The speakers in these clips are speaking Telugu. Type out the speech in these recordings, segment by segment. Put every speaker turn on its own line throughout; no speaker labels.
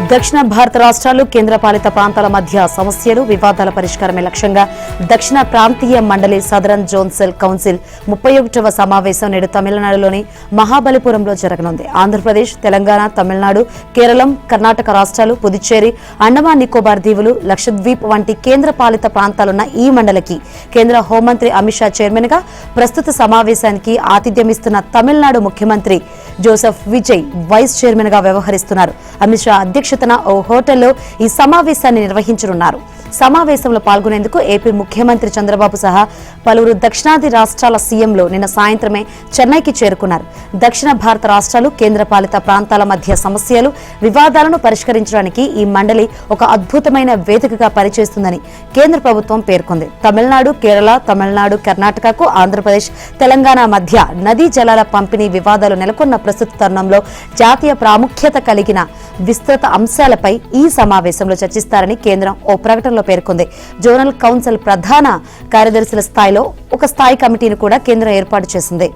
దక్షిణ భారత రాష్ట్రాలు కేంద్రపాలిత ప్రాంతాల మధ్య సమస్యలు వివాదాల పరిష్కారమే లక్ష్యంగా దక్షిణ ప్రాంతీయ మండలి సదరన్ జోన్సెల్ కౌన్సిల్ 31వ సమావేశం నేడు తమిళనాడులోని మహాబలిపురంలో జరగనుంది. ఆంధ్రప్రదేశ్, తెలంగాణ, తమిళనాడు, కేరళం, కర్ణాటక రాష్ట్రాలు, పుదుచ్చేరి, అండమాన్ నికోబార్ దీవులు, లక్షద్వీప్ వంటి కేంద్రపాలిత ప్రాంతాలున్న ఈ మండలికి కేంద్ర హోంమంత్రి అమిత్ షా చైర్మన్ గా, ప్రస్తుత సమావేశానికి ఆతిథ్యమిస్తున్న తమిళనాడు ముఖ్యమంత్రి జోసెఫ్ విజయ్ వైస్ చైర్మన్ గా వ్యవహరిస్తున్నారు. అమిత్ షా అధ్యక్షతన ఓ హోటల్లో ఈ సమావేశాన్ని నిర్వహించనున్నారు. సమావేశంలో పాల్గొనేందుకు ఏపీ ముఖ్యమంత్రి చంద్రబాబు సహా పలువురు దక్షిణాది రాష్ట్రాల సీఎంలు నిన్న సాయంత్రమే చెన్నైకి చేరుకున్నారు. దక్షిణ భారత రాష్ట్రాలు కేంద్రపాలిత ప్రాంతాల మధ్య సమస్యలు వివాదాలను పరిష్కరించడానికి ఈ మండలి ఒక అద్భుతమైన వేదికగా పనిచేస్తుందని కేంద్ర ప్రభుత్వం పేర్కొంది. తమిళనాడు, కేరళ, తమిళనాడు, కర్ణాటకకు, ఆంధ్రప్రదేశ్, తెలంగాణ మధ్య నదీ జలాల పంపిణీ వివాదాలు నెలకొన్న ప్రస్తుత తరుణంలో జాతీయ ప్రాముఖ్యత కలిగిన విస్తృత అంశాలపై ఈ సమావేశంలో చర్చిస్తారని కేంద్రం ఓ ప్రకటనలో పేర్కొంది. జోనల్ కౌన్సిల్ ప్రధాన కార్యదర్శుల స్థాయిలో ఒక స్థాయి కమిటీని కూడా కేంద్రం ఏర్పాటు చేసింది.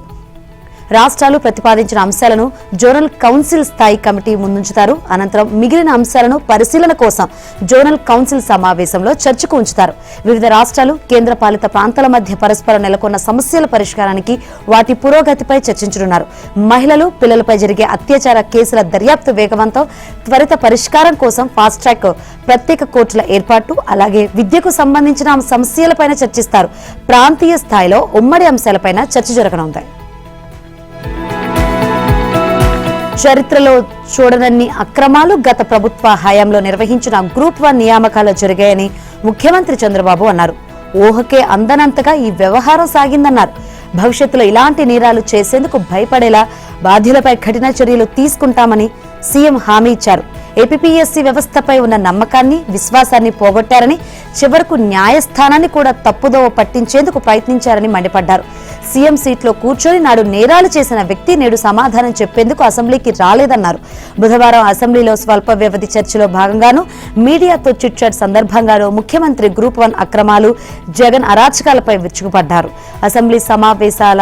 రాష్ట్రాలు ప్రతిపాదించిన అంశాలను జోనల్ కౌన్సిల్ స్థాయి కమిటీ ముందుంచుతారు. అనంతరం మిగిలిన అంశాలను పరిశీలన కోసం జోనల్ కౌన్సిల్ సమావేశంలో చర్చకు ఉంచుతారు. వివిధ రాష్ట్రాలు, కేంద్రపాలిత ప్రాంతాల మధ్య పరస్పరం నెలకొన్న సమస్యల పరిష్కారానికి, వాటి పురోగతిపై చర్చించనున్నారు. మహిళలు, పిల్లలపై జరిగే అత్యాచార కేసుల దర్యాప్తు వేగవంతం, త్వరిత పరిష్కారం కోసం ఫాస్ట్ ట్రాక్ ప్రత్యేక కోర్టుల ఏర్పాటు, అలాగే విద్యకు సంబంధించిన సమస్యలపైన చర్చిస్తారు. ప్రాంతీయ స్థాయిలో ఉమ్మడి అంశాలపైన చర్చ జరగనుంది. చరిత్రలో చూడనన్ని అక్రమాలు గత ప్రభుత్వ హయాంలో నిర్వహించిన గ్రూప్ 1 నియామకాలు జరిగాయని ముఖ్యమంత్రి చంద్రబాబు అన్నారు. ఊహకే అందనంతగా ఈ వ్యవహారం సాగిందన్నారు. భవిష్యత్తులో ఇలాంటి నేరాలు చేసేందుకు భయపడేలా బాధ్యులపై కఠిన చర్యలు తీసుకుంటామని సీఎం హామీ ఇచ్చారు. ఏపీపీఎస్సీ వ్యవస్థపై ఉన్న నమ్మకాన్ని, విశ్వాసాన్ని పోగొట్టారని, చివరకు న్యాయస్థానాన్ని కూడా తప్పుదోవ పట్టించేందుకు ప్రయత్నించారని మండిపడ్డారు. సీఎం సీట్లో కూర్చొని నాడు నేరాలు చేసిన వ్యక్తి నేడు సమాధానం చెప్పేందుకు అసెంబ్లీకి రాలేదన్నారు. బుధవారం అసెంబ్లీలో స్వల్ప వ్యవధి చర్చలో భాగంగానూ మీడియాతో చిట్ చాట్ సందర్భంగానూ ముఖ్యమంత్రి గ్రూప్ 1 అక్రమాలు, జగన్ అరాచకాలపై విరుచుకుపడ్డారు. అసెంబ్లీ సమావేశాల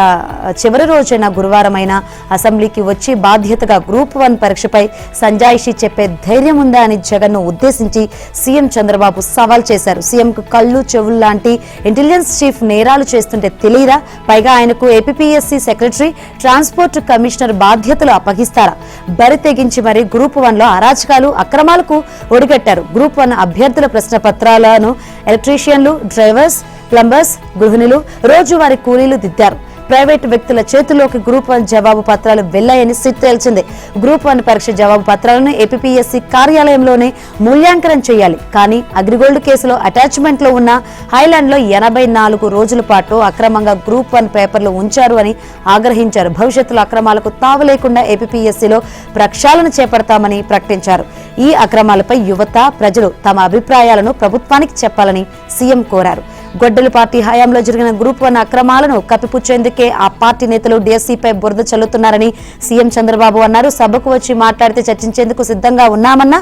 చివరి రోజైన గురువారమైన అసెంబ్లీకి వచ్చి బాధ్యతగా గ్రూప్ 1 పరీక్షపై సంజాయిషి చెప్పే ధైర్యం ఉందా అని జగన్ ను ఉద్దేశించి సీఎం చంద్రబాబు సవాల్ చేశారు. సీఎంకు కళ్ళు, చెవులు లాంటి ఇంటెలిజెన్స్ చీఫ్ నేరాలు చేస్తుంటే తెలియరా? పైగా ఆయనకు ఏపీపీఎస్సీ సెక్రటరీ, ట్రాన్స్పోర్ట్ కమిషనర్ బాధ్యతలు అప్పగిస్తారా? బరి తెగించి మరి గ్రూప్ 1లో అరాచకాలు, అక్రమాలకు ఒడిగట్టారు. గ్రూప్ 1 అభ్యర్థుల ప్రశ్న పత్రాలను ఎలక్ట్రీషియన్లు, డ్రైవర్స్, ప్లంబర్స్, గృహిణులు, రోజువారీ కూలీలు దిద్దారు. ప్రైవేటు వ్యక్తుల చేతుల్లోకి గ్రూప్ 1 జవాబు పత్రాలు వెళ్లాయని సిట్ తేల్చింది. గ్రూప్ 1 పరీక్ష జవాబు పత్రాలను ఏపీపీఎస్సీ కార్యాలయంలోనే మూల్యాంకనం చేయాలి. కానీ అగ్రిగోల్డ్ కేసులో అటాచ్మెంట్ లో ఉన్న హైలాండ్ లో 84 రోజుల పాటు అక్రమంగా గ్రూప్ 1 పేపర్లు ఉంచారు అని ఆగ్రహించారు. భవిష్యత్తులో అక్రమాలకు తావు లేకుండా ఏపీపీఎస్సీలో ప్రక్షాళన చేపడతామని ప్రకటించారు. ఈ అక్రమాలపై యువత, ప్రజలు తమ అభిప్రాయాలను ప్రభుత్వానికి చెప్పాలని సీఎం కోరారు. గొడ్డలి పార్టీ హయాంలో జరిగిన గ్రూప్ 1 అక్రమాలను కప్పిపుచ్చేందుకే ఆ పార్టీ నేతలు డీఎస్సీపై బురద చల్లుతున్నారని సీఎం చంద్రబాబు అన్నారు. సభకు వచ్చి మాట్లాడితే చర్చించేందుకు సిద్ధంగా ఉన్నామన్నా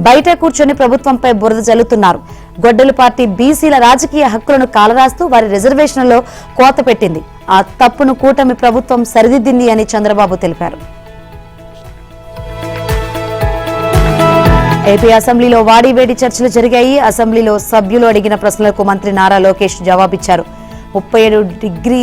బయట కూర్చొని ప్రభుత్వంపై బురద చల్లుతున్నారు. గొడ్డలి పార్టీ బీసీల రాజకీయ హక్కులను కాలరాస్తూ వారి రిజర్వేషన్లలో కోత పెట్టింది. ఆ తప్పును కూటమి ప్రభుత్వం సరిదిద్దింది అని చంద్రబాబు తెలిపారు. ఏపీ అసెంబ్లీలో వాడివేడి చర్చలు జరిగాయి. అసెంబ్లీలో సభ్యులు అడిగిన ప్రశ్నలకు మంత్రి నారా లోకేష్ జవాబిచ్చారు. 37 డిగ్రీ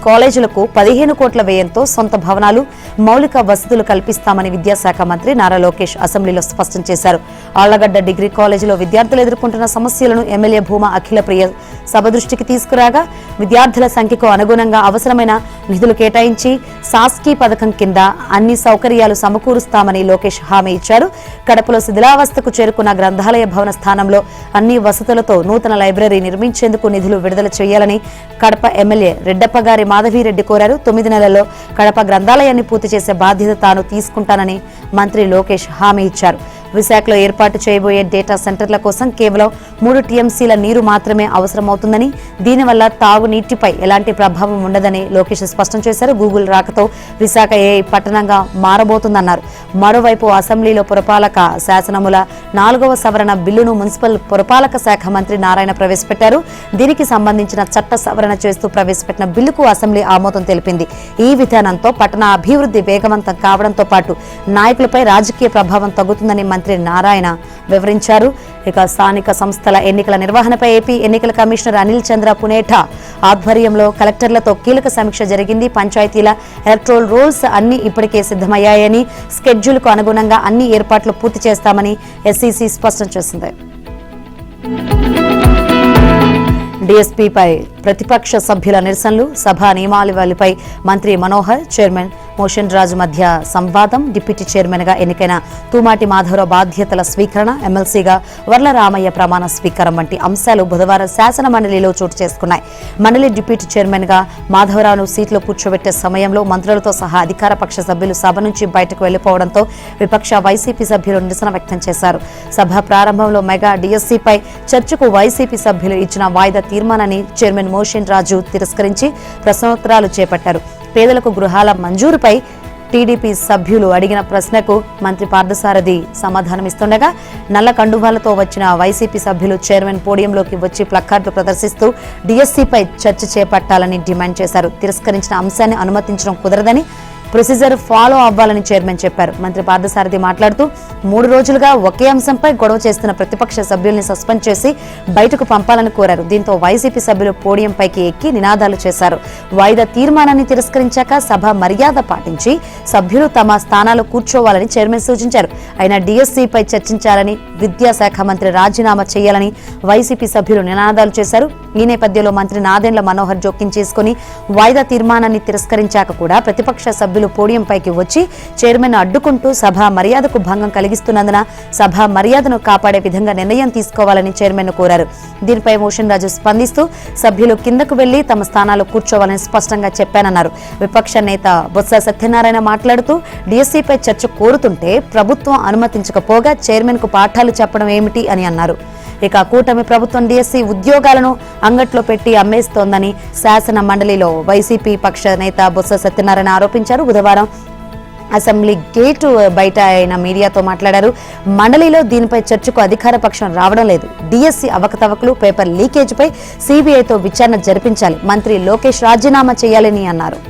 కాలేజీలకు 15 కోట్ల వ్యయంతో సొంత భవనాలు, మౌలిక వసతులు కల్పిస్తామని విద్యాశాఖ మంత్రి నారా లోకేష్ అసెంబ్లీలో స్పష్టం చేశారు. ఆళ్లగడ్డ డిగ్రీ కాలేజీలో విద్యార్థులు ఎదుర్కొంటున్న సమస్యలను ఎమ్మెల్యే భూమా అఖిలప్రియ సభ దృష్టికి తీసుకురాగా విద్యార్థుల సంఖ్యకు అనుగుణంగా అవసరమైన నిధులు కేటాయించి సాస్కీ పథకం కింద అన్ని సౌకర్యాలు సమకూరుస్తామని లోకేష్ హామీ ఇచ్చారు. కడపలో శిథిలావస్థకు చేరుకున్న గ్రంథాలయ భవన స్థానంలో అన్ని వసతులతో నూతన లైబ్రరీ నిర్మించేందుకు నిధులు విడుదల చేయాలని కడప ఎమ్మెల్యే రెడ్డప్ప గారి మాధవిరెడ్డి కోరారు. 9 నెలల్లో కడప గ్రంథాలయాన్ని పూర్తి చేసే బాధ్యత తాను తీసుకుంటానని మంత్రి లోకేష్ హామీ ఇచ్చారు. విశాఖలో ఏర్పాటు చేయబోయే డేటా సెంటర్ల కోసం కేవలం 3 టీఎంసీల నీరు మాత్రమే అవసరమవుతుందని, దీనివల్ల తాగునీటిపై ఎలాంటి ప్రభావం ఉండదని లోకేష్ స్పష్టం చేశారు. గూగుల్ రాకతో విశాఖ ఏఐ పట్టణంగా మారబోతుందన్నారు. మరోవైపు అసెంబ్లీలో పురపాలక శాసనముల 4వ సవరణ బిల్లును మున్సిపల్ పురపాలక శాఖ మంత్రి నారాయణ ప్రవేశపెట్టారు. దీనికి సంబంధించిన చట్ట సవరణ చేస్తూ ప్రవేశపెట్టిన బిల్లుకు అసెంబ్లీ ఆమోదం తెలిపింది. ఈ విధానంతో పట్టణ అభివృద్ధి వేగవంతం కావడంతో పాటు నాయకులపై రాజకీయ ప్రభావం తగ్గుతుందని మంత్రి నారాయణ వివరించారు. ఇక స్థానిక సంస్థల ఎన్నికల నిర్వహణపై ఏపీ ఎన్నికల కమిషనర్ అనిల్ చంద్ర పునేఠా ఆధ్వర్యంలో కలెక్టర్లతో కీలక సమీక్ష జరిగింది. పంచాయతీల ఎలక్ట్రోల్ రోల్స్ అన్ని ఇప్పటికే సిద్ధమయ్యాయని, స్కెడ్యూల్కు అనుగుణంగా అన్ని ఏర్పాట్లు పూర్తి చేస్తామని ఎస్ఈసీ స్పష్టం చేసింది. డీఎస్పీపై ప్రతిపక్ష సభ్యుల నిరసనలు, సభా నియమావళిపై మంత్రి మనోహర్, చైర్మన్ మోషన్ రాజు మధ్య సంవాదం, డిప్యూటీ చైర్మన్ గా ఎన్నికైన తూమాటి మాధవరావు బాధ్యతల స్వీకరణ, ఎమ్మెల్సీగా వర్ల రామయ్య ప్రమాణ స్వీకారం వంటి అంశాలు బుధవారం శాసన మండలిలో చోటు చేసుకున్నాయి. మండలి డిప్యూటీ చైర్మన్ గా మాధవరావును సీట్లో కూర్చోబెట్టే సమయంలో మంత్రులతో సహా అధికార పక్ష సభ్యులు సభ నుంచి బయటకు వెళ్లిపోవడంతో విపక్ష వైసీపీ సభ్యులు నిరసన వ్యక్తం చేశారు. సభ ప్రారంభంలో మెగా డీఎస్సీపై చర్చకు వైసీపీ సభ్యులు ఇచ్చిన వాయిదా తీర్మానాన్ని చైర్మన్ మోషన్ రాజు తిరస్కరించి ప్రశ్నోత్తరాలు చేపట్టారు. పేదలకు గృహాల మంజూరుపై టీడీపీ సభ్యులు అడిగిన ప్రశ్నకు మంత్రి పార్థసారథి సమాధానమిస్తుండగా నల్ల కండువాలతో వచ్చిన వైసీపీ సభ్యులు చైర్మన్ పోడియంలోకి వచ్చి ప్లకార్డులు ప్రదర్శిస్తూ డీఎస్సీపై చర్చ చేపట్టాలని డిమాండ్ చేశారు. తిరస్కరించిన అంశాన్ని అనుమతించడం కుదరదని, ప్రొసీజర్ ఫాలో అవ్వాలని చైర్మన్ చెప్పారు. మంత్రి పార్థసారథి మాట్లాడుతూ 3 రోజులుగా ఒకే అంశంపై గొడవ చేస్తున్న ప్రతిపక్ష సభ్యుల్ని సస్పెండ్ చేసి బయటకు పంపాలని కోరారు. దీంతో వైసీపీ సభ్యులు పోడియంపైకి ఎక్కి నినాదాలు చేశారు. వాయిదా తీర్మానాన్ని తిరస్కరించాక సభ మర్యాద పాటించి సభ్యులు తమ స్థానాలు కూర్చోవాలని చైర్మన్ సూచించారు. అయినా డీఎస్సీపై చర్చించాలని, విద్యాశాఖ మంత్రి రాజీనామా చేయాలని వైసీపీ సభ్యులు నినాదాలు చేశారు. ఈ నేపథ్యంలో మంత్రి నాదెండ్ల మనోహర్ జోక్యం చేసుకుని వాయిదా తీర్మానాన్ని తిరస్కరించాక కూడా ప్రతిపక్ష సభ్యులు పోడియంపైకి వచ్చి చైర్మన్ అడ్డుకుంటూ సభ మర్యాదకు భంగం కలిగిస్తున్నందున సభ మర్యాదను కాపాడే విధంగా నిర్ణయం తీసుకోవాలని చైర్మన్ కోరారు. దీనిపై మోషన్ రాజు స్పందిస్తూ సభ్యులు కిందకు వెళ్లి తమ స్థానాలు కూర్చోవాలని స్పష్టంగా చెప్పానన్నారు. విపక్ష నేత బొత్స సత్యనారాయణ మాట్లాడుతూ డీఎస్సీపై చర్చ కోరుతుంటే ప్రభుత్వం అనుమతించకపోగా చైర్మన్ కు పాఠాలు చెప్పడం ఏమిటి అని అన్నారు. ఇక కూటమి ప్రభుత్వం డీఎస్సీ ఉద్యోగాలను అంగట్లో పెట్టి అమ్మేస్తోందని శాసన మండలిలో వైసీపీ పక్ష నేత బొత్స సత్యనారాయణ ఆరోపించారు. బుధవారం అసెంబ్లీ గేటు బయట ఆయన మీడియాతో మాట్లాడారు. మండలిలో దీనిపై చర్చకు అధికార పక్షం రావడం లేదు. డీఎస్సీ అవకతవకలు, పేపర్ లీకేజీపై సీబీఐతో విచారణ జరిపించాలి. మంత్రి లోకేష్ రాజీనామా చేయాలని అన్నారు.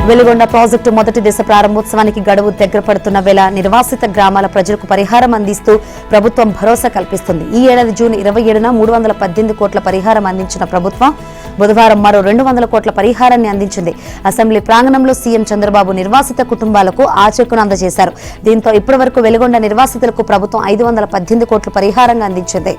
వెలుగొండ ప్రాజెక్టు మొదటి దశ ప్రారంభోత్సవానికి గడువు దగ్గర పడుతున్న వేళ నిర్వాసిత గ్రామాల ప్రజలకు పరిహారం అందిస్తూ ప్రభుత్వం భరోసా కల్పిస్తుంది. ఈ ఏడాది జూన్ 27న 318 కోట్ల పరిహారం అందించిన ప్రభుత్వం బుధవారం మరో 200 కోట్ల పరిహారాన్ని అందించింది. అసెంబ్లీ ప్రాంగణంలో సీఎం చంద్రబాబు నిర్వాసిత కుటుంబాలకు ఆ చెక్కును అందజేశారు. దీంతో ఇప్పటి వరకు వెలుగొండ నిర్వాసితులకు ప్రభుత్వం 518 కోట్ల పరిహారంగా అందించింది.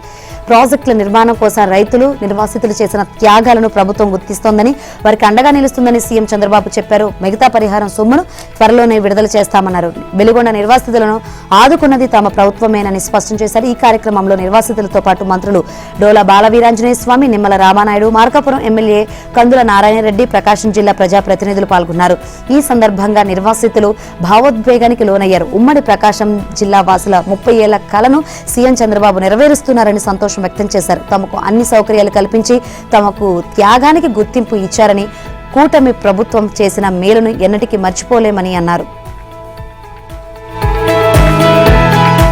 ప్రాజెక్టుల నిర్మాణం కోసం రైతులు, నిర్వాసితులు చేసిన త్యాగాలను ప్రభుత్వం గుర్తిస్తోందని, వారికి అండగా నిలుస్తుందని సీఎం చంద్రబాబు చెప్పారు. మిగతా పరిహారం సొమ్మును త్వరలోనే విడుదల చేస్తామన్నారు. వెలుగొండ నిర్వాసితులను ఆదుకున్నది తమ ప్రభుత్వమేనని స్పష్టం చేశారు. ఈ కార్యక్రమంలో నిర్వాసితులతో పాటు మంత్రులు డోలా బాలవీరాంజనేయ స్వామి, నిమ్మల రామానాయుడు, మార్కాపురం ఎమ్మెల్యే కందుల నారాయణరెడ్డి, ప్రకాశం జిల్లా ప్రజాప్రతినిధులు పాల్గొన్నారు. ఈ సందర్భంగా నిర్వాసితులు భావోద్వేగానికి లోనయ్యారు. ఉమ్మడి ప్రకాశం జిల్లా వాసుల 30 ఏళ్ల కలను సీఎం చంద్రబాబు నెరవేరుస్తున్నారని సంతోషం వ్యక్తం చేశారు. తమకు అన్ని సౌకర్యాలు కల్పించి తమకు త్యాగానికి గుర్తింపు ఇచ్చారని, కూటమి ప్రభుత్వం చేసిన మేలును ఎన్నటికీ మర్చిపోలేమని అన్నారు.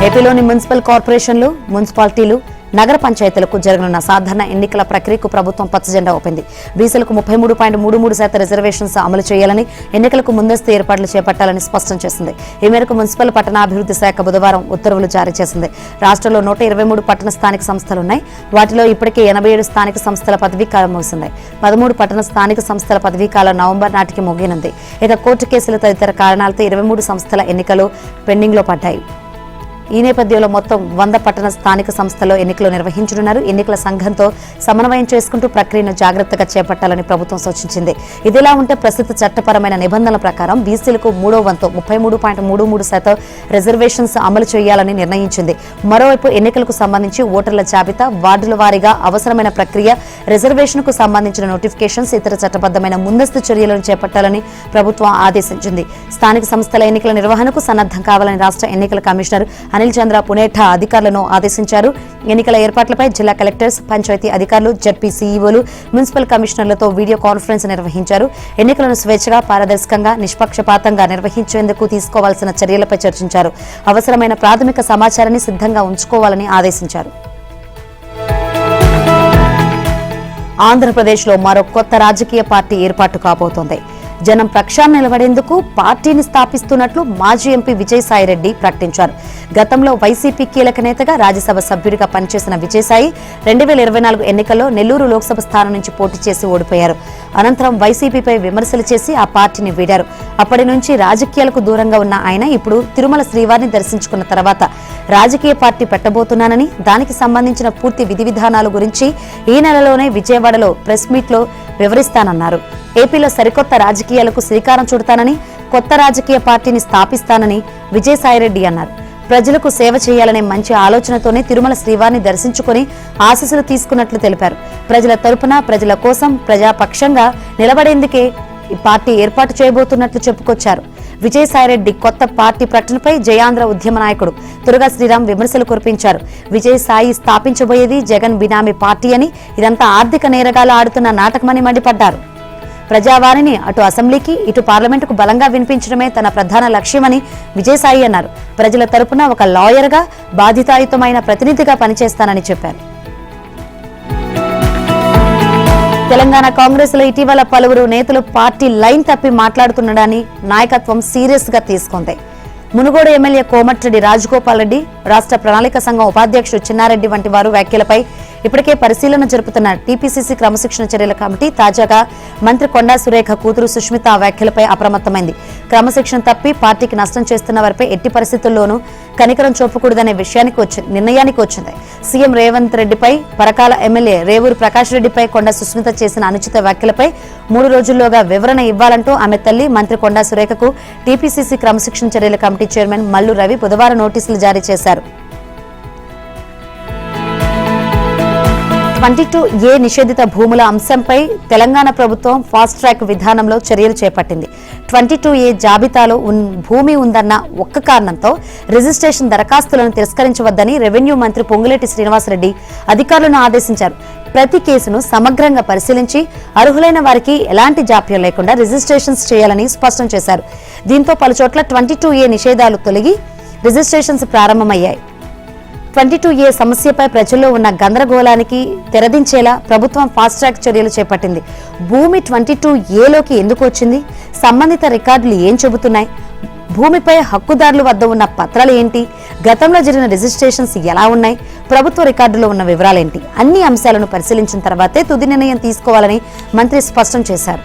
ఏపీలోని మున్సిపల్ కార్పొరేషన్లు, మున్సిపాలిటీలు, నగర పంచాయతీలకు జరగనున్న సాధారణ ఎన్నికల ప్రక్రియకు ప్రభుత్వం పచ్చజెండా ఊపింది. బీసీలకు 33.33% రిజర్వేషన్స్ అమలు చేయాలని, ఎన్నికలకు ముందస్తు ఏర్పాట్లు చేపట్టాలని స్పష్టం చేసింది. ఈ మేరకు మున్సిపల్ పట్టణాభివృద్ధి శాఖ బుధవారం ఉత్తర్వులు జారీ చేసింది. రాష్ట్రంలో 123 పట్టణ స్థానిక సంస్థలున్నాయి. వాటిలో ఇప్పటికే 87 స్థానిక సంస్థల పదవీకాలం ముగిసింది. 13 పట్టణ స్థానిక సంస్థల పదవీకాలం నవంబర్ నాటికి ముగియనుంది. ఇక కోర్టు కేసులు తదితర కారణాలతో 23 సంస్థల ఎన్నికలు పెండింగ్లో పడ్డాయి. ఈ నేపథ్యంలో మొత్తం 100 పట్టణ స్థానిక సంస్థల్లో ఎన్నికలు నిర్వహించనున్నారు. ఎన్నికల సంఘంతో సమన్వయం చేసుకుంటూ ప్రక్రియను జాగ్రత్తగా చేపట్టాలని ప్రభుత్వం సూచించింది. ఇదిలా ఉంటే ప్రస్తుత చట్టపరమైన నిబంధనల ప్రకారం బీసీలకు 3వ వంతు 33.33% రిజర్వేషన్స్ అమలు చేయాలని నిర్ణయించింది. మరోవైపు ఎన్నికలకు సంబంధించి ఓటర్ల జాబితా, వార్డుల వారీగా అవసరమైన ప్రక్రియ, రిజర్వేషన్కు సంబంధించిన నోటిఫికేషన్స్, ఇతర చట్టబద్దమైన ముందస్తు చర్యలను చేపట్టాలని ప్రభుత్వం ఆదేశించింది. స్థానిక సంస్థల ఎన్నికల నిర్వహణకు సన్నద్ధం కావాలని రాష్ట్ర ఎన్నికల కమిషనర్ అనిల్ చంద్ర పునేఠా అధికారులను ఆదేశించారు. ఎన్నికల ఏర్పాట్లపై జిల్లా కలెక్టర్స్, పంచాయతీ అధికారులు, జడ్పీ సీఈఓలు, మున్సిపల్ కమిషనర్లతో వీడియో కాన్ఫరెన్స్ నిర్వహించారు. ఎన్నికలను స్వేచ్ఛగా, పారదర్శకంగా, నిష్పక్షపాతంగా నిర్వహించేందుకు తీసుకోవాల్సిన చర్యలపై చర్చించారు. అవసరమైన ప్రాథమిక సమాచారాన్ని సిద్ధంగా ఉంచుకోవాలని ఆదేశించారు. ఆంధ్రప్రదేశ్లో మరో కొత్త రాజకీయ పార్టీ ఏర్పాటు కాబోతోంది. జనం పక్షాన నిలబడేందుకు పార్టీని స్థాపిస్తున్నట్లు మాజీ ఎంపీ విజయసాయిరెడ్డి ప్రకటించారు. గతంలో వైసీపీ కీలక నేతగా రాజ్యసభ సభ్యుడిగా పనిచేసిన విజయసాయి 2024 ఎన్నికల్లో నెల్లూరు లోక్సభ స్థానం నుంచి పోటీ చేసి ఓడిపోయారు. అనంతరం వైసీపీపై విమర్శలు చేసి ఆ పార్టీని వీడారు. అప్పటి నుంచి రాజకీయాలకు దూరంగా ఉన్న ఆయన ఇప్పుడు తిరుమల శ్రీవారిని దర్శించుకున్న తర్వాత రాజకీయ పార్టీ పెట్టబోతున్నానని, దానికి సంబంధించిన పూర్తి విధి విధానాల గురించి ఈ నెలలోనే విజయవాడలో ప్రెస్ మీట్ లో వివరిస్తానన్నారు. ఏపీలో సరికొత్త రాజకీయాలకు శ్రీకారం చుడతానని, కొత్త రాజకీయ పార్టీని స్థాపిస్తానని విజయసాయిరెడ్డి అన్నారు. ప్రజలకు సేవ చేయాలనే మంచి ఆలోచనతోనే తిరుమల శ్రీవారిని దర్శించుకుని ఆశీస్సులు తీసుకున్నట్లు తెలిపారు. ప్రజల తరపున, ప్రజల కోసం, ప్రజాపక్షంగా నిలబడేందుకే ఈ పార్టీ ఏర్పాటు చేయబోతున్నట్లు చెప్పుకొచ్చారు. విజయసాయిరెడ్డి కొత్త పార్టీ ప్రకటనపై జయాంధ్ర ఉద్యమ నాయకుడు తురగా శ్రీరామ్ విమర్శలు కురిపించారు. విజయసాయి స్థాపించబోయేది జగన్ బినామీ పార్టీ అని, ఇదంతా ఆర్థిక నేరగాళ్లు ఆడుతున్న నాటకమని మండిపడ్డారు. ప్రజావాణిని అటు అసెంబ్లీకి, ఇటు పార్లమెంటుకు బలంగా వినిపించడమే తన ప్రధాన లక్ష్యమని విజయసాయి అన్నారు. ప్రజల తరపున ఒక లాయర్గా, బాధ్యతాయుతమైన ప్రతినిధిగా పనిచేస్తానని చెప్పారు. తెలంగాణ కాంగ్రెస్ లో ఇటీవల పలువురు నేతలు పార్టీ లైన్ తప్పి మాట్లాడుతుండడాన్ని నాయకత్వం సీరియస్ గా తీసుకుంది. మునుగోడు ఎమ్మెల్యే కోమటిరెడ్డి రాజగోపాల్ రెడ్డి, రాష్ట్ర ప్రణాళిక సంఘం ఉపాధ్యక్షుడు చిన్నారెడ్డి వంటి వారు వ్యాఖ్యలపై ఇప్పటికే పరిశీలన జరుపుతున్న టీపీసీసీ క్రమశిక్షణ చర్యల కమిటీ తాజాగా మంత్రి కొండా సురేఖ కూతురు సుష్మిత ఆ వ్యాఖ్యలపై అప్రమత్తమైంది. క్రమశిక్షణ తప్పి పార్టీకి నష్టం చేస్తున్న వారిపై ఎట్టి పరిస్థితుల్లోనూ కనికరం చూపకూడదనే నిర్ణయానికి వచ్చింది. సీఎం రేవంత్ రెడ్డిపై, పరకాల ఎమ్మెల్యే రేవూరు ప్రకాష్ రెడ్డిపై కొండా సుష్మిత చేసిన అనుచిత వ్యాఖ్యలపై 3 రోజుల్లోగా వివరణ ఇవ్వాలంటూ ఆమె తల్లి మంత్రి కొండా సురేఖకు టీపీసీసీ క్రమశిక్షణ చర్యల కమిటీ చైర్మన్ మల్లు రవి బుధవారం నోటీసులు జారీ చేశారు. 22A నిషేధిత భూముల అంశంపై తెలంగాణ ప్రభుత్వం ఫాస్ట్ ట్రాక్ విధానంలో చర్యలు చేపట్టింది. 22A జాబితాలో భూమి ఉందన్న ఒక్క కారణంతో రిజిస్ట్రేషన్ దరఖాస్తులను తిరస్కరించవద్దని రెవెన్యూ మంత్రి పొంగులేటి శ్రీనివాసరెడ్డి అధికారులను ఆదేశించారు. ప్రతి కేసును సమగ్రంగా పరిశీలించి అర్హులైన వారికి ఎలాంటి జాప్యం లేకుండా రిజిస్ట్రేషన్స్ చేయాలని స్పష్టం చేశారు. దీంతో పలుచోట్ల 22A నిషేధాలు తొలగి రిజిస్ట్రేషన్స్ ప్రారంభమయ్యాయి. 22A సమస్యపై ప్రజల్లో ఉన్న గందరగోళానికి తెరదించేలా ప్రభుత్వం ఫాస్ట్ ట్రాక్ చర్యలు చేపట్టింది. భూమి 22Aలోకి ఎందుకు వచ్చింది? సంబంధిత రికార్డులు ఏం చెబుతున్నాయి? భూమిపై హక్కుదారుల వద్ద ఉన్న పత్రాలు ఏంటి? గతంలో జరిగిన రిజిస్ట్రేషన్స్ ఎలా ఉన్నాయి? ప్రభుత్వ రికార్డులో ఉన్న వివరాలేంటి? అన్ని అంశాలను పరిశీలించిన తర్వాతే తుది నిర్ణయం తీసుకోవాలని మంత్రి స్పష్టం చేశారు.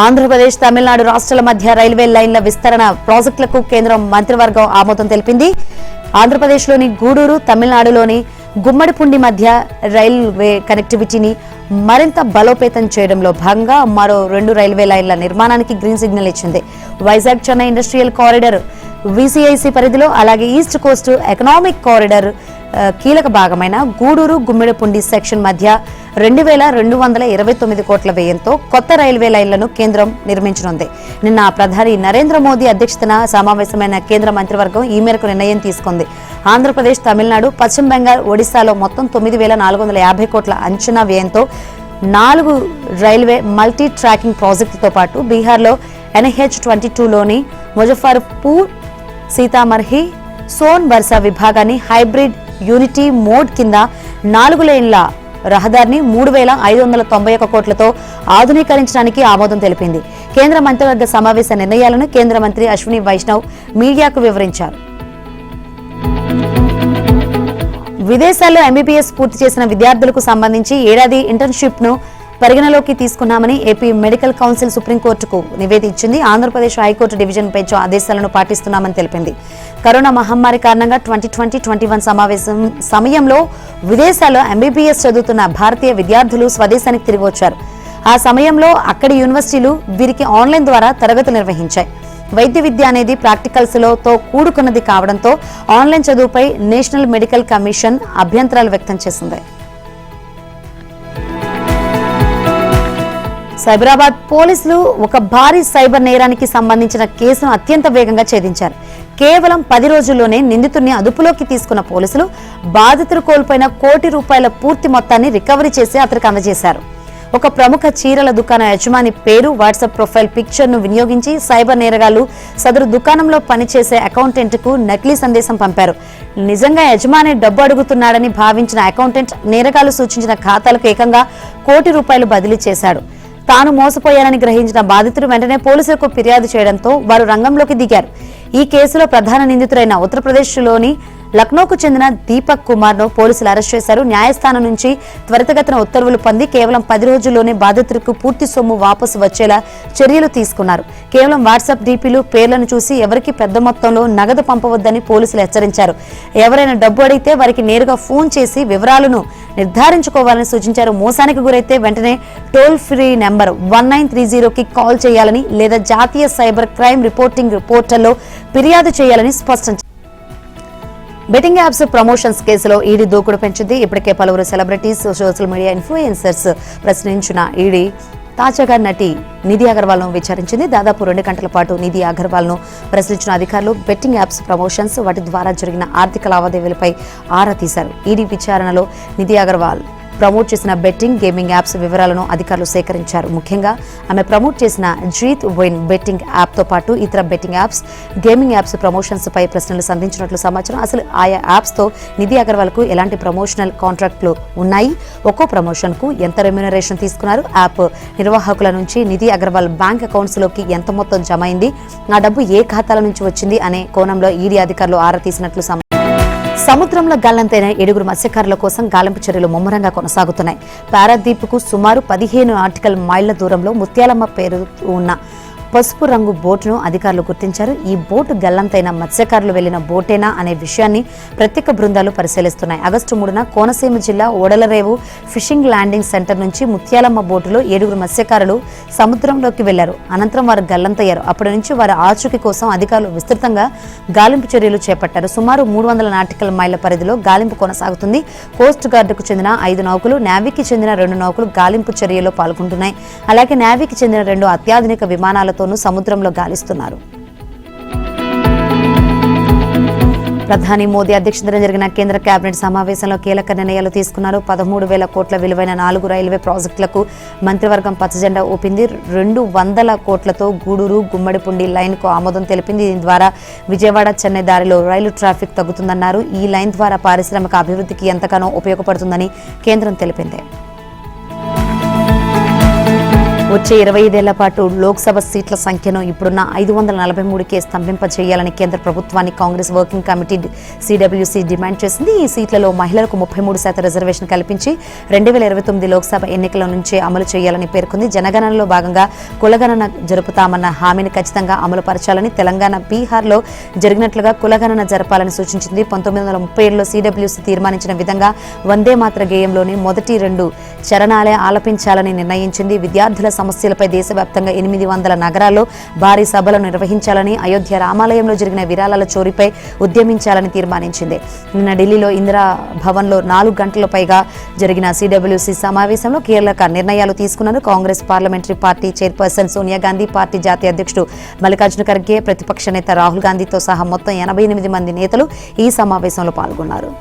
ఆంధ్రప్రదేశ్, తమిళనాడు రాష్ట్రాల మధ్య రైల్వే లైన్ల విస్తరణ ప్రాజెక్టులకు కేంద్రం మంత్రివర్గం ఆమోదం తెలిపింది. ఆంధ్రప్రదేశ్లోని గూడూరు, తమిళనాడులోని గుమ్మడిపుండి మధ్య రైల్వే కనెక్టివిటీని మరింత బలోపేతం చేయడంలో భాగంగా మరో 2 రైల్వే లైన్ల నిర్మాణానికి గ్రీన్ సిగ్నల్ ఇచ్చింది. వైజాగ్ చెన్నై ఇండస్ట్రియల్ కారిడార్ వీసీఐసీ పరిధిలో, అలాగే ఈస్ట్ కోస్ట్ ఎకనామిక్ కారిడార్ కీలక భాగమైన గూడూరు గుమ్మిడిపుండి సెక్షన్ మధ్య 2229 కోట్ల వ్యయంతో కొత్త రైల్వే లైన్లను కేంద్రం నిర్మించనుంది. నిన్న ప్రధాని నరేంద్ర మోదీ అధ్యక్షతన సమావేశమైన కేంద్ర మంత్రివర్గం ఈ మేరకు నిర్ణయం తీసుకుంది. ఆంధ్రప్రదేశ్, తమిళనాడు, పశ్చిమ బెంగాల్, ఒడిశాలో మొత్తం 9450 కోట్ల అంచనా వ్యయంతో 4 రైల్వే మల్టీ ట్రాకింగ్ ప్రాజెక్టుతో పాటు బీహార్లో NH-22లోని ముజఫర్పూర్, సీతామర్హి, సోన్ బర్సా విభాగాన్ని హైబ్రిడ్ యూనిటీ మోడ్ కింద 4 లేన్ల రహదారిని 3591 కోట్లతో ఆధునీకరించడానికి ఆమోదం తెలిపింది. కేంద్ర మంత్రివర్గ సమావేశ నిర్ణయాలను కేంద్ర మంత్రి అశ్విని వైష్ణవ్ మీడియాకు వివరించారు. విదేశాల్లో MBBS పూర్తి చేసిన విద్యార్థులకు సంబంధించి ఏడాది ఇంటర్న్షిప్ ను పరిగణలోకి తీసుకున్నామని ఏపీ మెడికల్ కౌన్సిల్ సుప్రీంకోర్టుకు నివేదించింది. ఆంధ్రప్రదేశ్ హైకోర్టు డివిజన్ బెంచ్ ఆదేశాలను పాటిస్తున్నామని తెలిపింది. కరోనా మహమ్మారి కారణంగా 2020-21 సమయంలో విదేశాల్లో MBBS చదువుతున్న భారతీయ విద్యార్థులు స్వదేశానికి తిరిగి వచ్చారు. ఆ సమయంలో అక్కడి యూనివర్సిటీలు వీరికి ఆన్లైన్ ద్వారా తరగతులు నిర్వహించాయి. వైద్య విద్య అనేది ప్రాక్టికల్స్తో కూడుకున్నది కావడంతో ఆన్లైన్ చదువుపై నేషనల్ మెడికల్ కమిషన్ అభ్యంతరాలు వ్యక్తం చేసింది. సైబరాబాద్ పోలీసులు ఒక భారీ సైబర్ నేరానికి సంబంధించిన కేసును అత్యంత వేగంగా ఛేదించారు. కేవలం 10 రోజుల్లోనే నిందితుడిని అదుపులోకి తీసుకున్న పోలీసులు బాధితులు కోల్పోయిన ₹1 కోటి పూర్తి మొత్తాన్ని రికవరీ చేసి అతనికి అందజేశారు. ఒక ప్రముఖ చీరల దుకాణ యజమాని పేరు, వాట్సాప్ ప్రొఫైల్ పిక్చర్ ను వినియోగించి సైబర్ నేరగాళ్లు సదరు దుకాణంలో పనిచేసే అకౌంటెంట్ కు నకిలీ సందేశం పంపారు. నిజంగా యజమాని డబ్బు అడుగుతున్నాడని భావించిన అకౌంటెంట్ నేరగాళ్లు సూచించిన ఖాతాలకు ఏకంగా ₹1 కోటి బదిలీ చేశాడు. తాను మోసపోయానని గ్రహించిన బాధితుడు వెంటనే పోలీసులకు ఫిర్యాదు చేయడంతో వారు రంగంలోకి దిగారు. ఈ కేసులో ప్రధాన నిందితుడైన ఉత్తరప్రదేశ్లోని లక్నోకు చెందిన దీపక్ కుమార్ ను పోలీసులు అరెస్ట్ చేశారు. న్యాయస్థానం నుంచి త్వరితగతిన ఉత్తర్వులు పొంది కేవలం 10 రోజుల్లోనే బాధితులకు పూర్తి సొమ్ము వాపసు వచ్చేలా చర్యలు తీసుకున్నారు. కేవలం వాట్సాప్ డీపీలు, పేర్లను చూసి ఎవరికి పెద్ద మొత్తంలో నగదు పంపవద్దని పోలీసులు హెచ్చరించారు. ఎవరైనా డబ్బు అడిగితే వారికి నేరుగా ఫోన్ చేసి వివరాలను నిర్ధారించుకోవాలని సూచించారు. మోసానికి గురైతే వెంటనే టోల్ ఫ్రీ నెంబర్ 1930కి కాల్ చేయాలని లేదా జాతీయ సైబర్ క్రైమ్ రిపోర్టింగ్ పోర్టల్లో ఫిర్యాదు చేయాలని స్పష్టం చేశారు. బెట్టింగ్ యాప్స్ ప్రమోషన్స్ కేసులో ఈడీ దూకుడు పెంచింది. ఇప్పటికే పలువురు సెలబ్రిటీస్, సోషల్ మీడియా ఇన్ఫ్లుయెన్సర్స్ ప్రశ్నించిన ఈడీ తాజాగా నటి నిధి అగర్వాల్ ను విచారించింది. దాదాపు 2 గంటల పాటు నిధి అగర్వాల్ ను ప్రశ్నించిన అధికారులు బెట్టింగ్ యాప్స్ ప్రమోషన్స్, వాటి ద్వారా జరిగిన ఆర్థిక లావాదేవీలపై ఆరా తీశారు. ఈడీ విచారణలో నిధి అగర్వాల్ ప్రమోట్ చేసిన బెట్టింగ్, గేమింగ్ యాప్స్ వివరాలను అధికారులు సేకరించారు. ముఖ్యంగా ఆమె ప్రమోట్ చేసిన జీత్ విన్ బెట్టింగ్ యాప్ తో పాటు ఇతర betting apps, gaming apps promotions పై ప్రశ్నలు సంధించినట్లు సమాచారం. అసలు ఆయా యాప్స్ తో నిధి అగర్వాల్ కు ఎలాంటి ప్రమోషనల్ కాంట్రాక్ట్లు ఉన్నాయి, ఒక్కో ప్రమోషన్ కు ఎంత రెమ్యూనరేషన్ తీసుకున్నారు, యాప్ నిర్వాహకుల నుంచి నిధి అగర్వాల్ బ్యాంక్ అకౌంట్స్ లోకి ఎంత మొత్తం జమ అయింది, ఆ డబ్బు ఏ ఖాతాల నుంచి వచ్చింది అనే కోణంలో ఈడీ అధికారులు ఆరా తీసినట్లు సముద్రంలో గల్లంతైన 7 మత్స్యకారుల కోసం గాలింపు చర్యలు ముమ్మరంగా కొనసాగుతున్నాయి. పారాదీప్కు సుమారు 15 నాటికల్ మైళ్ల దూరంలో ముత్యాలమ్మ పేరు ఉన్న పసుపు రంగు బోటును అధికారులు గుర్తించారు. ఈ బోటు గల్లంతైన మత్స్యకారులు వెళ్లిన బోటేనా అనే విషయాన్ని ప్రత్యేక బృందాలు పరిశీలిస్తున్నాయి. ఆగస్టు 3న కోనసీమ జిల్లా ఓడలరేవు ఫిషింగ్ ల్యాండింగ్ సెంటర్ నుంచి ముత్యాలమ్మ బోటులో 7 మత్స్యకారులు సముద్రంలోకి వెళ్లారు. అనంతరం వారు గల్లంతయ్యారు. అప్పటి నుంచి వారి ఆచూకీ కోసం అధికారులు విస్తృతంగా గాలింపు చర్యలు చేపట్టారు. సుమారు 300 నాటికల్ మైళ్ల పరిధిలో గాలింపు కొనసాగుతుంది. కోస్ట్ గార్డుకు చెందిన 5 నౌకలు, నేవీకి చెందిన 2 నౌకలు గాలింపు చర్యలో పాల్గొంటున్నాయి. అలాగే నేవీకి చెందిన 2 అత్యాధునిక విమానాలతో సముద్రంలో గాలిస్తున్నారు. ప్రధాని మోదీ అధ్యక్షతన జరిగిన కేంద్ర కేబినెట్ సమావేశంలో కీలక నిర్ణయాలు తీసుకున్నారు. 13,000 కోట్ల విలువైన 4 రైల్వే ప్రాజెక్టులకు మంత్రివర్గం పచ్చజెండా ఊపింది. 200 కోట్లతో గూడూరు గుమ్మడిపుండి లైన్ కు ఆమోదం తెలిపింది. దీని ద్వారా విజయవాడ చెన్నై దారిలో రైలు ట్రాఫిక్ తగ్గుతుందన్నారు. ఈ లైన్ ద్వారా పారిశ్రామిక అభివృద్ధికి ఎంతగానో ఉపయోగపడుతుందని కేంద్రం తెలిపింది. వచ్చే 25 ఏళ్ల పాటు లోక్సభ సీట్ల సంఖ్యను ఇప్పుడున్న 543కే స్తంభింపజేయాలని కేంద్ర ప్రభుత్వాన్ని Congress working committee CWC demand చేసింది. ఈ సీట్లలో మహిళలకు 33% రిజర్వేషన్ కల్పించి 2029 లోక్సభ ఎన్నికల నుంచే అమలు చేయాలని పేర్కొంది. జనగణనలో భాగంగా కులగణన జరుపుతామన్న హామీని ఖచ్చితంగా అమలు పరచాలని, తెలంగాణ, బీహార్లో జరిగినట్లుగా కులగణన జరపాలని సూచించింది. 1937లో CWC తీర్మానించిన విధంగా వందే మాతర గేయంలోని మొదటి 2 చరణాలే ఆలపించాలని నిర్ణయించింది. విద్యార్థుల సమస్యలపై దేశవ్యాప్తంగా 800 నగరాల్లో భారీ సభలను నిర్వహించాలని, అయోధ్య రామాలయంలో జరిగిన విరాళాల చోరీపై ఉద్యమించాలని తీర్మానించింది. నిన్న ఢిల్లీలో ఇందిరా భవన్లో 4 గంటల పైగా జరిగిన CWC సమావేశంలో కీలక నిర్ణయాలు తీసుకున్నారు. Congress parliamentary party chairperson Sonia Gandhi, party జాతీయ అధ్యక్షుడు మల్లికార్జున ఖర్గే, ప్రతిపక్ష నేత రాహుల్ గాంధీతో సహా మొత్తం 88 మంది నేతలు ఈ సమావేశంలో పాల్గొన్నారు.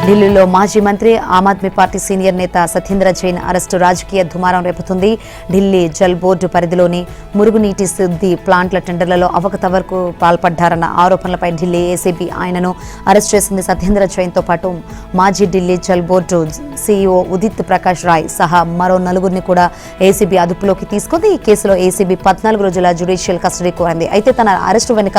ఢిల్లీలో మాజీ మంత్రి, ఆమ్ ఆద్మీ పార్టీ సీనియర్ నేత సత్యేంద్ర జైన్ అరెస్టు రాజకీయ దుమారం రేపుతుంది. ఢిల్లీ జల్ బోర్డు పరిధిలోని మురుగునీటి శుద్ధి ప్లాంట్ల టెండర్లలో అవకతవకలకు పాల్పడ్డారన్న ఆరోపణలపై ఢిల్లీ ఏసీబీ ఆయనను అరెస్ట్ చేసింది. సత్యేంద్ర జైన్తో పాటు మాజీ ఢిల్లీ జల్ బోర్డు CEO ఉదిత్ ప్రకాష్ రాయ్ సహా మరో 4గురిని కూడా ఏసీబీ అదుపులోకి తీసుకుంది. ఈ కేసులో ఏసీబీ 14 రోజుల జ్యుడిషియల్ కస్టడీ కోరింది. అయితే తన అరెస్టు వెనుక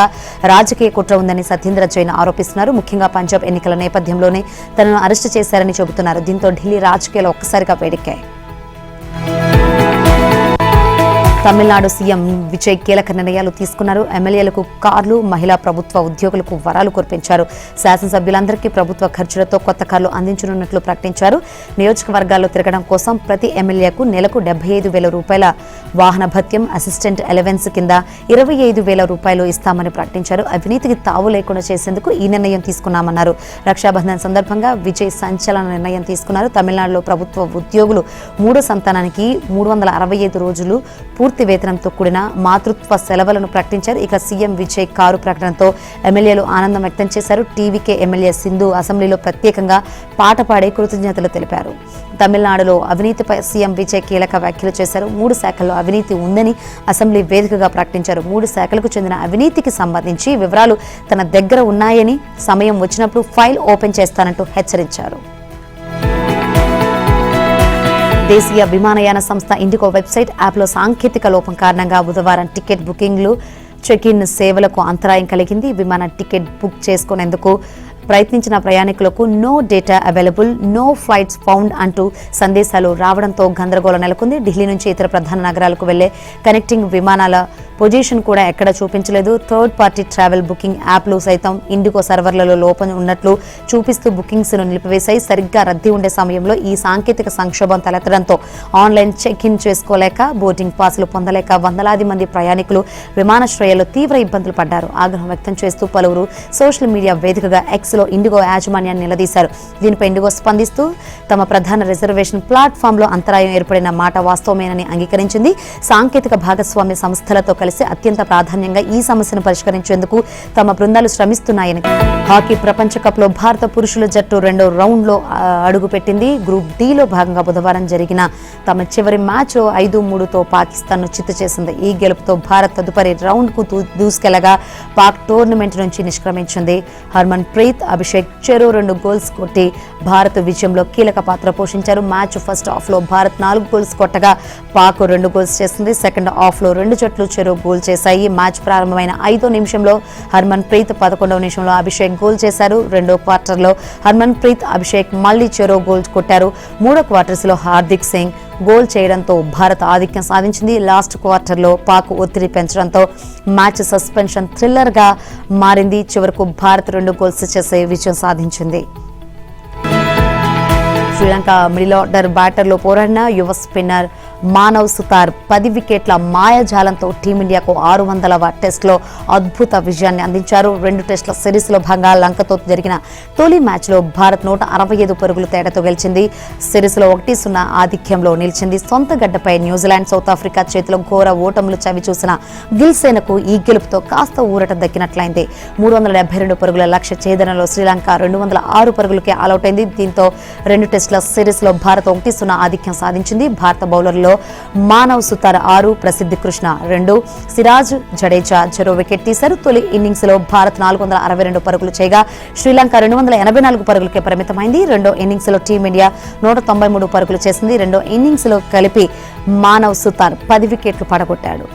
రాజకీయ కుట్ర ఉందని సత్యేంద్ర జైన్ ఆరోపిస్తున్నారు. ముఖ్యంగా పంజాబ్ ఎన్నికల నేపథ్యంలోనే తనను అరెస్టు చేశారని చెబుతున్నారు. దీంతో ఢిల్లీ రాజకీయాలు ఒక్కసారిగా వేడెక్కాయి. తమిళనాడు సీఎం విజయ్ కీలక నిర్ణయాలు తీసుకున్నారు. ఎమ్మెల్యేలకు కార్లు, మహిళా ప్రభుత్వ ఉద్యోగులకు వరాలు కురిపించారు. శాసనసభ్యులందరికీ ప్రభుత్వ ఖర్చులతో కొత్త కార్లు అందించనున్నట్లు ప్రకటించారు. నియోజకవర్గాల్లో తిరగడం కోసం ప్రతి ఎమ్మెల్యేకు నెలకు 75,000 రూపాయల వాహన భత్యం, అసిస్టెంట్ అలవెన్స్ కింద 25,000 రూపాయలు ఇస్తామని ప్రకటించారు. అవినీతికి తావు లేకుండా చేసేందుకు ఈ నిర్ణయం తీసుకున్నామన్నారు. రక్షాబంధన్ సందర్భంగా విజయ్ సంచలన నిర్ణయం తీసుకున్నారు. తమిళనాడులో ప్రభుత్వ ఉద్యోగులు 3వ సంతానానికి 365 రోజులు పూర్తి పూర్తి వేతనంతో కూడిన మాతృత్వ సెలవులను ప్రకటించారు. ఇక సీఎం విజయ్ కారు ప్రకటనతో ఎమ్మెల్యేలు ఆనందం వ్యక్తం చేశారు. టీవీకే ఎమ్మెల్యే సింధు అసెంబ్లీలో ప్రత్యేకంగా పాట పాడి కృతజ్ఞతలు తెలిపారు. తమిళనాడులో అవినీతిపై సీఎం విజయ్ కీలక వ్యాఖ్యలు చేశారు. 3 శాఖల్లో అవినీతి ఉందని అసెంబ్లీ వేదికగా ప్రకటించారు. 3 శాఖలకు చెందిన అవినీతికి సంబంధించి వివరాలు తన దగ్గర ఉన్నాయని, సమయం వచ్చినప్పుడు ఫైల్ ఓపెన్ చేస్తానంటూ హెచ్చరించారు. దేశీయ విమానయాన సంస్థ ఇండిగో వెబ్సైట్ యాప్లో సాంకేతిక లోపం కారణంగా బుధవారం టికెట్ బుకింగ్లు, చెక్-ఇన్ సేవలకు అంతరాయం కలిగింది. విమాన టికెట్ బుక్ చేసుకునేందుకు ప్రయత్నించిన ప్రయాణికులకు no data available, no flights found అంటూ సందేశాలు రావడంతో గందరగోళం నెలకొంది. ఢిల్లీ నుంచి ఇతర ప్రధాన నగరాలకు వెళ్లే కనెక్టింగ్ విమానాల పొజిషన్ కూడా ఎక్కడ చూపించలేదు. థర్డ్ పార్టీ ట్రావెల్ బుకింగ్ యాప్లు సైతం ఇండిగో సర్వర్లలో లోపం ఉన్నట్లు చూపిస్తూ బుకింగ్స్ను నిలిపివేశాయి. సరిగ్గా రద్దీ ఉండే సమయంలో ఈ సాంకేతిక సంక్షోభం తలెత్తడంతో ఆన్లైన్ చెక్-ఇన్ చేసుకోలేక, బోర్డింగ్ పాసులు పొందలేక వందలాది మంది ప్రయాణికులు విమానాశ్రయాల్లో తీవ్ర ఇబ్బందులు పడ్డారు. ఆగ్రహం వ్యక్తం చేస్తూ పలువురు సోషల్ మీడియా వేదికగా ఎక్స్లో ఇండిగో యాజమాన్యాన్ని నిలదీశారు. దీనిపై ఇండిగో స్పందిస్తూ తమ ప్రధాన రిజర్వేషన్ ప్లాట్ఫామ్లో అంతరాయం ఏర్పడిన మాట వాస్తవమేనని అంగీకరించింది. సాంకేతిక భాగస్వామ్య సంస్థలతో కలిసి అత్యంత ప్రాధాన్యంగా ఈ సమస్యను పరిష్కరించేందుకు తమ బృందాలు శ్రమిస్తున్నాయని. హాకీ ప్రపంచ కప్లో భారత పురుషుల జట్టు 2వ రౌండ్లో అడుగుపెట్టింది. గ్రూప్ డిలో భాగంగా బుధవారం జరిగిన తమ చివరి మ్యాచ్లో 5-3తో పాకిస్తాన్ను చిత్తు చేసింది. ఈ గెలుపుతో భారత్ తదుపరి రౌండ్కు దూసుకెళ్లగా పాక్ టోర్నమెంట్ నుంచి నిష్క్రమించింది. హర్మన్ ప్రీత్, అభిషేక్ చెరో 2 గోల్స్ కొట్టి భారత్ విజయంలో కీలక పాత్ర పోషించారు. మ్యాచ్ ఫస్ట్ హాఫ్లో భారత్ 4 గోల్స్ కొట్టగా పాక్ 2 గోల్స్ చేసింది. సెకండ్ హాఫ్లో 2 జట్లు చెరో గోల్ చేశాయి. మ్యాచ్ ప్రారంభమైన 5వ నిమిషంలో హర్మన్ ప్రీత్, 11వ నిమిషంలో అభిషేక్ గోల్ చేశారు. 2వ క్వార్టర్లో హర్మన్ ప్రీత్, అభిషేక్ మళ్లీ చెరో గోల్ కొట్టారు. 3వ క్వార్టర్స్లో హార్దిక్ సింగ్ గోల్ చేయడంతో భారత్ ఆధిక్యం సాధించింది. లాస్ట్ క్వార్టర్లో పాక్ ఒత్తిడి పెంచడంతో మ్యాచ్ సస్పెన్షన్ థ్రిల్లర్గా మారింది. చివరకు భారత్ 2 గోల్స్ చేసే విజయం సాధించింది. శ్రీలంక మిడిల్ ఆర్డర్ బ్యాటర్లో పోరాడిన యువ స్పిన్నర్ మానవ్ సుతార్ 10 వికెట్ల మాయాజాలంతో టీమిండియాకు 600వ టెస్టులో అద్భుత విజయాన్ని అందించారు. 2 టెస్టుల సిరీస్లో భాగంగా లంకతో జరిగిన తొలి మ్యాచ్లో భారత్ 165 పరుగుల తేడాతో గెలిచింది. సిరీస్లో 1-0 ఆధిక్యంలో నిలిచింది. సొంత గడ్డపై న్యూజిలాండ్, సౌత్ ఆఫ్రికా చేతిలో ఘోర ఓటములు చవి చూసిన గిల్సేనకు ఈ గెలుపుతో కాస్త ఊరట దక్కినట్లయింది. 372 పరుగుల లక్ష్య ఛేదనలో శ్రీలంక 206 పరుగులకే ఆలౌట్ అయింది. దీంతో 2 టెస్టుల సిరీస్లో భారత్ 1-0 ఆధిక్యం సాధించింది. భారత బౌలర్లో మానవ్ సుతార్ 6, ప్రసిద్ధి కృష్ణ 2, సిరాజ్ జడేజా చెరో వికెట్ తీశారు. తొలి ఇన్నింగ్స్ లో భారత్ 462 పరుగులు చేయగా శ్రీలంక 284 పరుగులకే పరిమితమైంది. 2వ ఇన్నింగ్స్ లో టీమిండియా 193 పరుగులు చేసింది. 2వ ఇన్నింగ్స్ లో కలిపి మానవ్ సుతార్ 10 వికెట్లు పడగొట్టాడు.